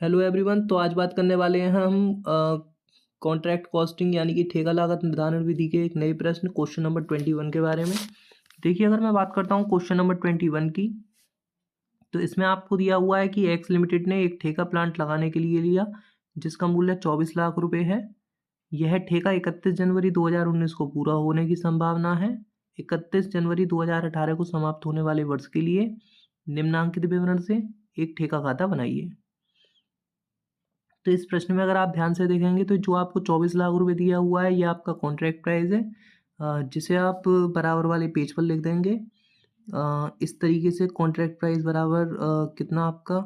Hello everyone. तो आज बात करने वाले हैं हम कॉन्ट्रैक्ट कॉस्टिंग यानी कि ठेका लागत निर्धारण विधि के एक नए प्रश्न क्वेश्चन नंबर 21 के बारे में। देखिए, अगर मैं बात करता हूँ क्वेश्चन नंबर 21 की, तो इसमें आपको दिया हुआ है कि एक्स लिमिटेड ने एक ठेका प्लांट लगाने के लिए लिया जिसका मूल्य 24 लाख रुपए है। यह ठेका 31 जनवरी 2019 को पूरा होने की संभावना है। 31 जनवरी 2018 को समाप्त होने वाले वर्ष के लिए निम्नांकित विवरण से एक ठेका खाता बनाइए। तो इस प्रश्न में अगर आप ध्यान से देखेंगे तो जो आपको 24 लाख रुपए दिया हुआ है, ये आपका कॉन्ट्रैक्ट प्राइस है, जिसे आप बराबर वाले पेज पर लिख देंगे। इस तरीके से कॉन्ट्रैक्ट प्राइस बराबर कितना आपका,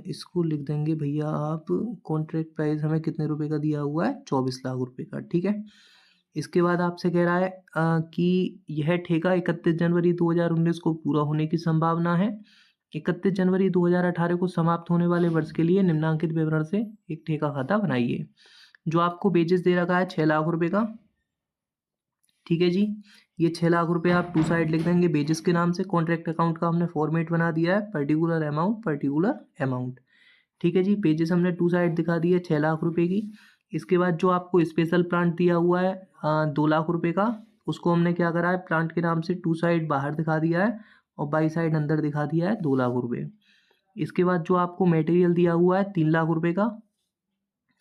इसको लिख देंगे भैया आप। कॉन्ट्रैक्ट प्राइस हमें कितने रुपए का दिया हुआ है? 24 लाख रुपए का। ठीक है। इसके बाद आपसे कह रहा है कि यह ठेका 31 जनवरी 2019 को पूरा होने की संभावना है। 31 जनवरी 2018 को समाप्त होने वाले वर्ष के लिए निम्नांकित विवरण से एक ठेका खाता बनाइए। जो आपको बेजिस दे रखा है 6 लाख रुपए का। ठीक है जी। ये 6 लाख रुपए आप टू साइड लिख देंगे बेजिस के नाम से। कॉन्ट्रैक्ट अकाउंट का हमने फॉर्मेट बना दिया है पर्टिकुलर अमाउंट। ठीक है जी। पेजेस हमने टू साइड दिखा दी है 6 लाख रुपए की। इसके बाद जो आपको स्पेशल प्लांट दिया हुआ है 2 लाख रुपए का, उसको हमने क्या करा है, प्लांट के नाम से टू साइड बाहर दिखा दिया है और बाई साइड अंदर दिखा दिया है 2 लाख रुपए। इसके बाद जो आपको मटेरियल दिया हुआ है 3 लाख रुपए का,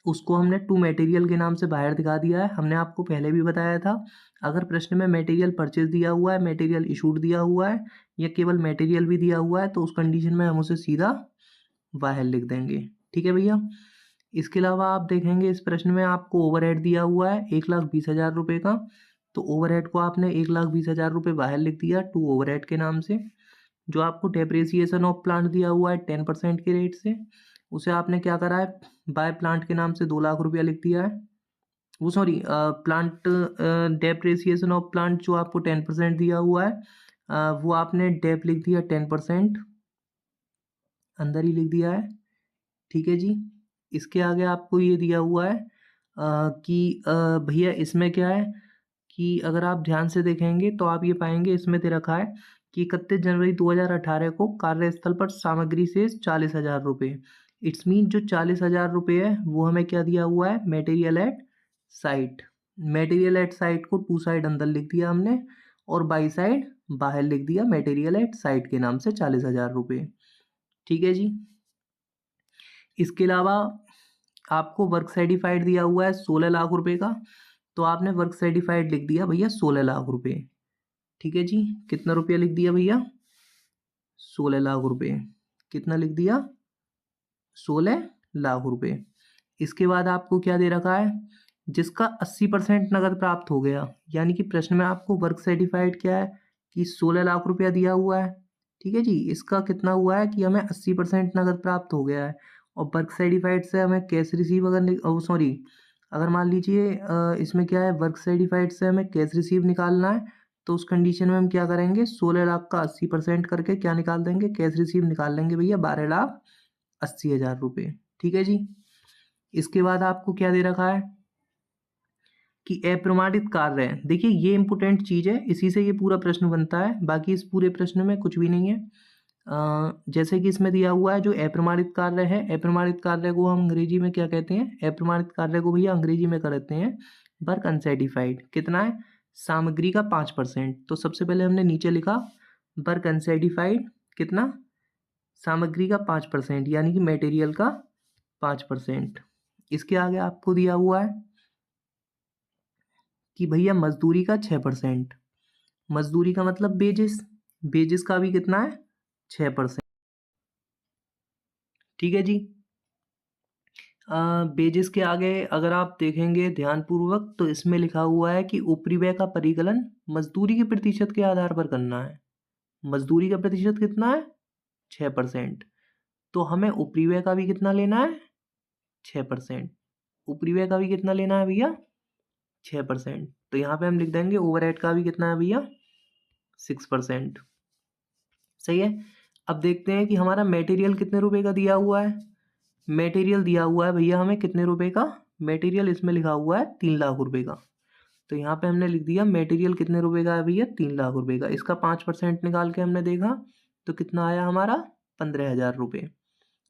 उसको हमने टू मटेरियल के नाम से बाहर दिखा दिया है। हमने आपको पहले भी बताया था, अगर प्रश्न में मटेरियल परचेज दिया हुआ है, मटेरियल इशूड दिया हुआ है या केवल मटेरियल भी दिया हुआ है तो उस कंडीशन में हम उसे सीधा बाहर लिख देंगे। ठीक है भैया। इसके अलावा आप देखेंगे इस प्रश्न में आपको ओवरहेड दिया हुआ है 1,20,000 रुपये का। तो ओवरहेड को आपने 1,20,000 रुपये बाहर लिख दिया टू ओवरहेड के नाम से। जो आपको डेप्रिसिएशन ऑफ प्लांट दिया हुआ है 10% के रेट से, उसे आपने क्या करा है, बाय प्लांट के नाम से 2 लाख रुपया लिख दिया है। वो sorry, plant depreciation of plant जो आपको 10% दिया हुआ है, वो आपने डेप लिख दिया 10%, अंदर ही लिख दिया है। ठीक है जी। इसके आगे आपको ये दिया हुआ है कि भैया इसमें क्या है कि अगर आप ध्यान से देखेंगे तो आप ये पाएंगे इसमें दे रखा है कि 31 जनवरी 2018 को कार्यस्थल पर सामग्री से 40,000 रुपये। इट्स मीन जो 40,000 रुपये है वो हमें क्या दिया हुआ है, material at site. Material at site को टू साइड अंदर लिख दिया हमने और बाई साइड बाहर लिख दिया मटेरियल एट साइट के नाम से 40,000 रुपये। ठीक है जी। इसके अलावा आपको वर्क सर्टिफाइड दिया हुआ है 16 लाख रुपए का, तो आपने वर्क सर्टिफाइड लिख दिया भैया 16 लाख रुपए। ठीक है जी। कितना रुपया लिख दिया भैया? 16 लाख रुपए। कितना लिख दिया? 16 लाख रुपए। इसके बाद आपको क्या दे रखा है, जिसका 80% नगद प्राप्त हो गया। यानी कि प्रश्न में आपको वर्क सर्टिफाइड क्या है कि 16 लाख रुपया दिया हुआ है। ठीक है जी। इसका कितना हुआ है कि हमें 80% नगद प्राप्त हो गया है और वर्क सर्टिफाइड से हमें कैश रिसीव अगर सॉरी, अगर मान लीजिए इसमें क्या है, वर्क सर्टिफाइड से हमें कैश रिसीव निकालना है तो उस कंडीशन में हम क्या करेंगे, 16 लाख का 80% करके क्या निकाल देंगे, कैश रिसीव निकाल लेंगे भैया 12,80,000 रुपये। ठीक है जी। इसके बाद आपको क्या दे रखा है कि अप्रमाणित कार्य है। देखिए ये इंपॉर्टेंट चीज़ है, इसी से ये पूरा प्रश्न बनता है, बाकी इस पूरे प्रश्न में कुछ भी नहीं है। जैसे कि इसमें दिया हुआ है जो अप्रमाणित कार्य है, अप्रमाणित कार्य को हम अंग्रेजी में क्या कहते हैं, अप्रमाणित कार्य को भैया अंग्रेजी में करते हैं वर्क अनसेटिफाइड। कितना है, सामग्री का 5%। तो सबसे पहले हमने नीचे लिखा वर्क अनसेटिफाइड कितना, सामग्री का 5% यानी कि मटेरियल का 5%। इसके आगे आपको दिया हुआ है कि भैया मजदूरी का 6%। मजदूरी का मतलब बेजिस, बेजिस का भी कितना है, 6%। ठीक है जी। बेजिस के आगे अगर आप देखेंगे ध्यानपूर्वक तो इसमें लिखा हुआ है कि ऊपरी व्यय का परिकलन मजदूरी के प्रतिशत के आधार पर करना है। मजदूरी का प्रतिशत कितना है, 6%। तो हमें ऊपरी व्यय का भी कितना लेना है, 6%। ऊपरी व्यय का भी कितना लेना है भैया, 6%। तो यहाँ पे हम लिख देंगे ओवरहेड का भी कितना है भैया, 6%। सही है। अब देखते हैं कि हमारा मटेरियल कितने रुपए का दिया हुआ है। मटेरियल दिया हुआ है भैया हमें कितने रुपए का, मटेरियल इसमें लिखा हुआ है 3 लाख रुपए का। तो यहाँ पे हमने लिख दिया मटेरियल कितने रुपए का है भैया, 3 लाख रुपए का। इसका 5% निकाल के हमने देखा तो कितना आया हमारा, 15,000 रुपये।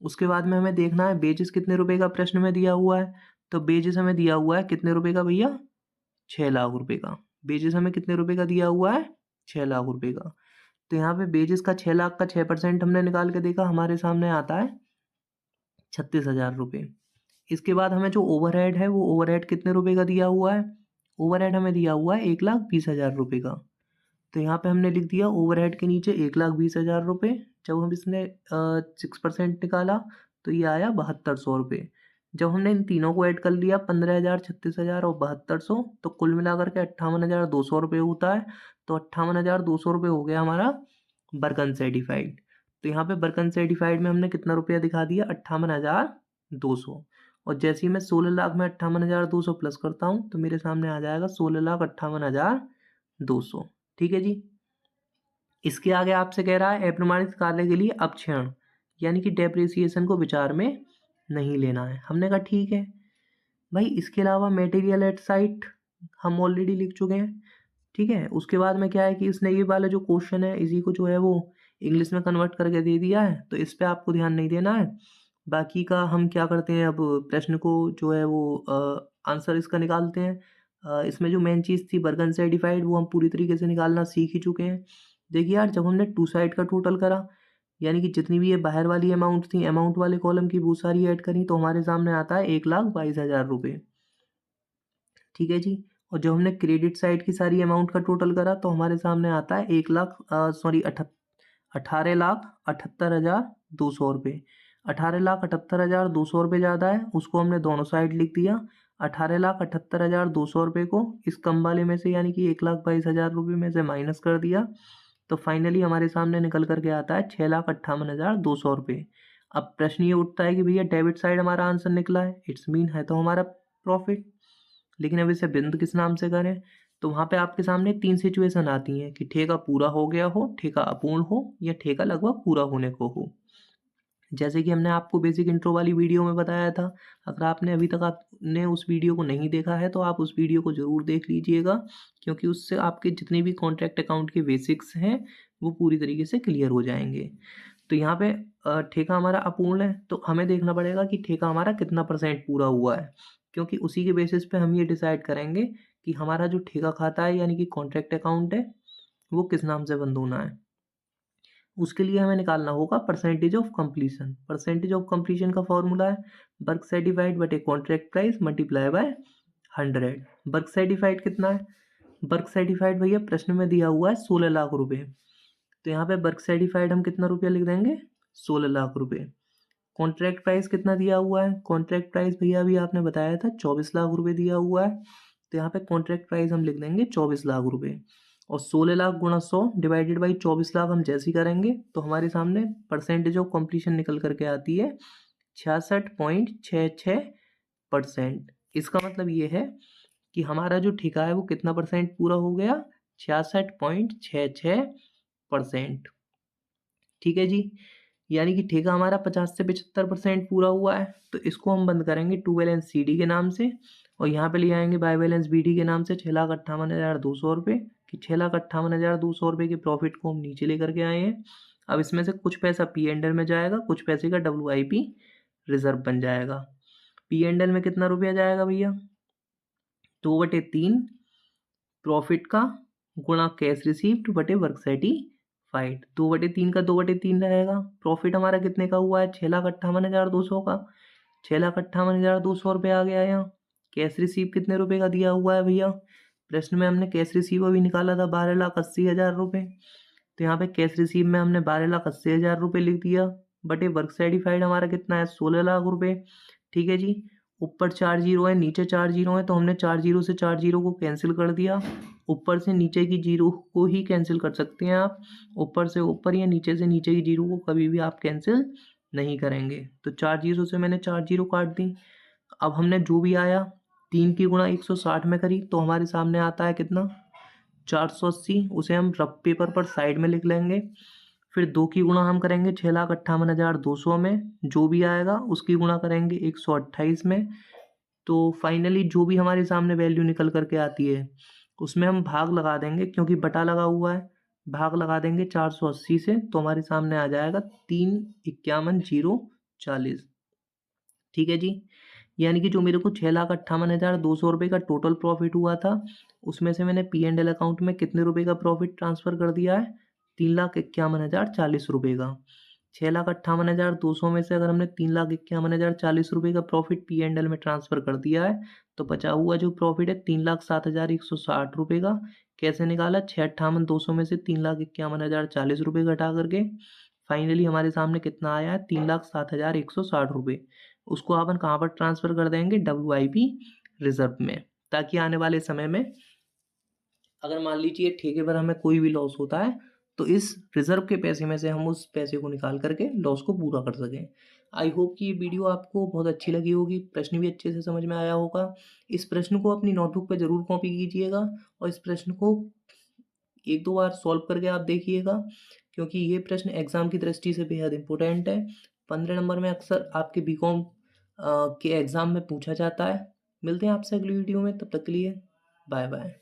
उसके बाद में हमें देखना है बेजिस कितने रुपए का प्रश्न में दिया हुआ है। तो बेजिस हमें दिया हुआ है कितने रुपए का भैया, 6 लाख रुपए का। बेजिस हमें कितने रुपए का दिया हुआ है, 6 लाख रुपए का। तो यहाँ पे बेजिस का 6 लाख का 6% हमने निकाल के देखा, हमारे सामने आता है 36,000 रुपये। इसके बाद हमें जो ओवरहेड है वो ओवरहेड कितने रुपए का दिया हुआ है, ओवरहेड हमें दिया हुआ है 1,20,000 रुपये का। तो यहाँ पे हमने लिख दिया ओवरहेड के नीचे 1,20,000 रुपये। जब हम इसने 6% निकाला तो ये आया 7,200 रुपये। जब हमने इन तीनों को ऐड कर लिया 15,000, 36,000 और 7,200, तो कुल मिलाकर के 58,200 रुपये होता है। तो 58,200 रुपये हो गया हमारा बर्गन सर्टिफाइड। तो यहाँ पे बर्गन सर्टिफाइड में हमने कितना रुपया दिखा दिया, 58,200। और जैसे ही मैं 16 लाख में 58,200 प्लस करता हूँ तो मेरे सामने आ जाएगा 16,58,200। ठीक है जी। इसके आगे आपसे कह रहा है अप्रमाणित कार्य के लिए अपक्षण यानी कि डेप्रिसिएशन को विचार में नहीं लेना है। हमने कहा ठीक है भाई। इसके अलावा मटेरियल एट साइट हम ऑलरेडी लिख चुके हैं। ठीक है, उसके बाद में क्या है कि इसने ये वाला जो क्वेश्चन है इसी को जो है वो इंग्लिश में कन्वर्ट करके दे दिया है, तो इस पे आपको ध्यान नहीं देना है। बाकी का हम क्या करते हैं, अब प्रश्न को जो है वो आंसर इसका निकालते हैं। इसमें जो मेन चीज़ थी बर्गन सर्टिफाइड वो हम पूरी तरीके से निकालना सीख ही चुके हैं। देखिए यार, जब हमने टू साइड का टोटल करा यानी कि जितनी भी ये बाहर वाली अमाउंट थी, अमाउंट वाले कॉलम की बहुत सारी ऐड करी, तो हमारे सामने आता है 1,22,000 रुपये। ठीक है जी। और जब हमने क्रेडिट साइड की सारी अमाउंट का टोटल करा तो हमारे सामने आता है 18,78,200 रुपये। 18,78,200 रुपये ज़्यादा है, उसको हमने दोनों साइड लिख दिया। 18,78,200 रुपये को इस कम वाले में से यानी कि 1,22,000 रुपये में से माइनस कर दिया, तो फाइनली हमारे सामने निकल करके आता है 6,58,200 रुपये। अब प्रश्न ये उठता है कि भैया डेबिट साइड हमारा आंसर निकला है, इट्स मीन है तो हमारा प्रॉफिट। लेकिन अब इसे बिंद किस नाम से करें, तो वहाँ पे आपके सामने 3 सिचुएशन आती हैं कि ठेका पूरा हो गया हो, ठेका अपूर्ण हो या ठेका लगभग पूरा होने को हो। जैसे कि हमने आपको बेसिक इंट्रो वाली वीडियो में बताया था। अगर आपने अभी तक आपने उस वीडियो को नहीं देखा है तो आप उस वीडियो को ज़रूर देख लीजिएगा, क्योंकि उससे आपके जितने भी कॉन्ट्रैक्ट अकाउंट के बेसिक्स हैं वो पूरी तरीके से क्लियर हो जाएंगे। तो यहाँ पे ठेका हमारा अपूर्ण है तो हमें देखना पड़ेगा कि ठेका हमारा कितना % पूरा हुआ है, क्योंकि उसी के बेसिस पे हम ये डिसाइड करेंगे कि हमारा जो ठेका खाता है यानी कि कॉन्ट्रैक्ट अकाउंट है वो किस नाम से बंद होना है। उसके लिए हमें निकालना होगा percentage of completion. Percentage of completion का फॉर्मूला है वर्क सर्टिफाइड बटे contract price multiply by 100। Work certified कितना है, वर्क सर्टिफाइड भैया प्रश्न में दिया हुआ है 16 लाख रुपए। तो यहाँ पे वर्क सर्टिफाइड हम कितना रुपया लिख देंगे, 16 लाख रुपए। कॉन्ट्रैक्ट प्राइस कितना दिया हुआ है, कॉन्ट्रैक्ट प्राइस भैया अभी आपने बताया था 24 लाख रुपए दिया हुआ है। तो यहाँ पे कॉन्ट्रैक्ट प्राइस हम लिख देंगे 24 लाख रुपए। और 16 लाख गुणा 100 डिवाइडेड बाई 24 लाख हम जैसे ही करेंगे तो हमारे सामने परसेंटेज ऑफ कंप्लीशन निकल करके आती है 66.66%। इसका मतलब ये है कि हमारा जो ठेका है वो कितना % पूरा हो गया, 66.66%। ठीक है जी। यानी कि ठेका हमारा 50 से 75% पूरा हुआ है। तो इसको हम बंद करेंगे टू बैलेंस सी डी के नाम से, और यहाँ पे ले आएंगे बाय बैलेंस बी डी के नाम से 6,58,200 रुपये कि 6,58,200 रुपये के प्रॉफिट को हम नीचे लेकर के आए हैं। अब इसमें से कुछ पैसा पी एंड एल में जाएगा, कुछ पैसे का WIP रिजर्व बन जाएगा। पी एंड एल में कितना रुपया जाएगा भैया, 2/3 प्रॉफिट का गुणा कैश रिसीप्ट बटे वर्क सर्टिफाइड। 2/3 का 2/3 रहेगा। प्रॉफिट हमारा कितने का हुआ है, 6,58,200 का। 6,58,200 रुपये आ गया यहाँ। कैश रिसीव कितने रुपए का दिया हुआ है भैया, प्रश्न में हमने कैश रिसीव अभी निकाला था 12,80,000 रुपये। तो यहाँ पे कैश रिसीव में हमने 12,80,000 रुपये लिख दिया बटे वर्क सर्टिफाइड हमारा कितना है, 16 लाख रुपये। ठीक है जी। ऊपर 4 जीरो है, नीचे 4 जीरो है, तो हमने 4 जीरो से 4 जीरो को कैंसिल कर दिया। ऊपर से नीचे की जीरो को ही कैंसिल कर सकते हैं आप, ऊपर से ऊपर या नीचे से नीचे की जीरो को कभी भी आप कैंसिल नहीं करेंगे। तो 4 जीरो से मैंने 4 जीरो काट दी। अब हमने जो भी आया 3 की गुणा 160 में करी तो हमारे सामने आता है कितना, 480। उसे हम रफ पेपर पर साइड में लिख लेंगे। फिर 2 की गुणा हम करेंगे 6,58,200 में, जो भी आएगा उसकी गुणा करेंगे 128 में। तो फाइनली जो भी हमारे सामने वैल्यू निकल करके आती है उसमें हम भाग लगा देंगे, क्योंकि बटा लगा हुआ है, भाग लगा देंगे 480 से, तो हमारे सामने आ जाएगा 351,000 40। ठीक है जी। यानी कि जो मेरे को 6,58,200 रुपये का टोटल प्रॉफिट हुआ था, उसमें से मैंने पी एंड एल अकाउंट में कितने रुपए का प्रॉफिट ट्रांसफ़र कर दिया है? 3,51,040 रुपये का। 6,58,200 में से अगर हमने 3,51,040 रुपये का प्रॉफिट पी एंड एल में ट्रांसफ़र कर दिया है, तो बचा हुआ जो प्रॉफिट है 3,07,160 रुपये का। कैसे निकाला? 6,58,200 में से 3,51,040 रुपये घटा करके फाइनली हमारे सामने कितना आया है? 3,07,160 रुपये। उसको अपन कहाँ पर ट्रांसफ़र कर देंगे? WIP रिज़र्व में, ताकि आने वाले समय में अगर मान लीजिए ठेके पर हमें कोई भी लॉस होता है, तो इस रिज़र्व के पैसे में से हम उस पैसे को निकाल करके लॉस को पूरा कर सकें। आई होप कि ये वीडियो आपको बहुत अच्छी लगी होगी, प्रश्न भी अच्छे से समझ में आया होगा। इस प्रश्न को अपनी नोटबुक पे ज़रूर कॉपी कीजिएगा और इस प्रश्न को 1-2 बार सॉल्व करके आप देखिएगा, क्योंकि ये प्रश्न एग्ज़ाम की दृष्टि से बेहद इम्पोर्टेंट है। 15 नंबर में अक्सर आपके बीकॉम के एग्ज़ाम में पूछा जाता है। मिलते हैं आपसे अगली वीडियो में, तब तक के लिए बाय बाय।